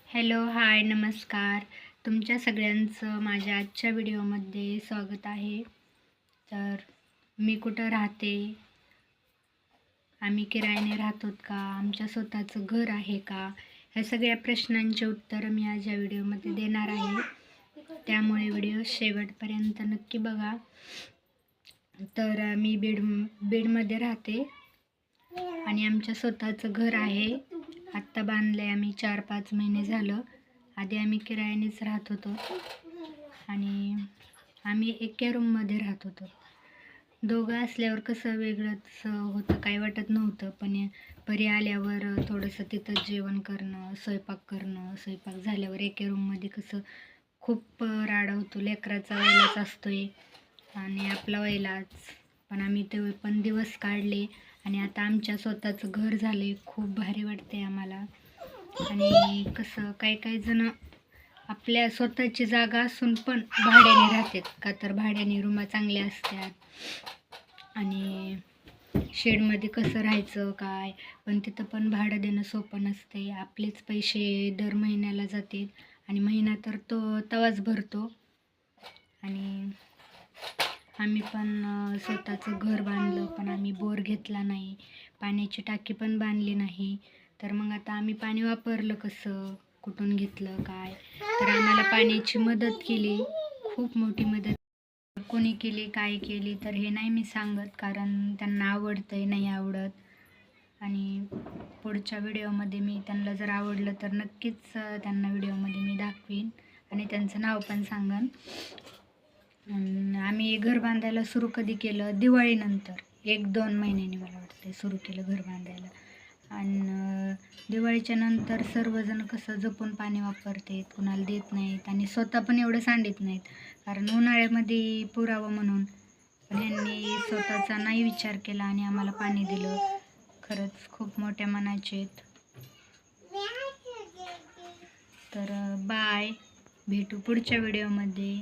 Hello, हाय, नमस्कार. तुमच्या सगळ्यांचं माझ्या आजच्या व्हिडिओमध्ये स्वागत आहे. तर मी कुठं राहते, आम्ही किरायाने राहतो का, आमच्या स्वतःचं घर आहे का, ह्या सगळ्या प्रश्नांचे उत्तर मी आज या व्हिडिओमध्ये देणार आहे. त्यामुळे व्हिडिओ शेवटपर्यंत नक्की बघा. तर मी बीडमध्ये राहते आणि आमच्या स्वतःचं घर आहे. आत्ता बांधलं आहे आम्ही 4-5 महिने झालं. आधी आम्ही किरायानेच राहत होतो आणि आम्ही एका रूममध्ये राहत होतो. दोघं असल्यावर कसं वेगळंच होतं, काय वाटत नव्हतं. पण परी आल्यावर थोडंसं तिथं जेवण करणं, स्वयंपाक झाल्यावर एका रूममध्ये कसं खूप राडा होतो. लेकराचा वयलाच असतोय आणि आपला वयलाच. पण आम्ही ते पण दिवस काढले आणि आता आमच्या स्वतःचं घर झाले. खूप भारी वाटते आम्हाला. आणि कसं काही जण आपल्या स्वतःची जागा असून पण भाड्याने राहतात का, तर भाड्याने रूमा चांगल्या असतात आणि शेडमध्ये कसं राहायचं काय, पण तिथं पण भाडं देणं सोपं नसते. आपलेच पैसे दर महिन्याला जातील आणि महिना तर तवाच भरतो. आणि आम्ही पण स्वतःचं घर बांधलं, पण आम्ही बोर घेतला नाही, पाण्याची टाकी पण बांधली नाही. तर मग आता आम्ही पाणी वापरलं कसं, कुठून घेतलं काय, तर आम्हाला पाण्याची मदत केली, खूप मोठी मदत. कोणी केली काय केली तर हे नाही मी सांगत, कारण त्यांना आवडतंय नाही आवडत. आणि पुढच्या व्हिडिओमध्ये मी त्यांना जर आवडलं तर नक्कीच त्यांना व्हिडिओमध्ये मी दाखवीन आणि त्यांचं नाव पण सांगन. आम्ही घर बांधायला सुरू कधी केलं, दिवाळीनंतर 1-2 महिन्यांनी मला वाटते सुरू केलं घर बांधायला. आणि दिवाळीच्या नंतर सर्वजण कसं जपून पाणी वापरतात, कुणाला देत नाहीत आणि स्वतः पण एवढं सांडित नाहीत, कारण उन्हाळ्यामध्ये पुरावं म्हणून. पण यांनी स्वतःचा नाही विचार केला आणि आम्हाला पाणी दिलं. खरंच खूप मोठ्या मनाचे आहेत. तर बाय, भेटू पुढच्या व्हिडिओमध्ये.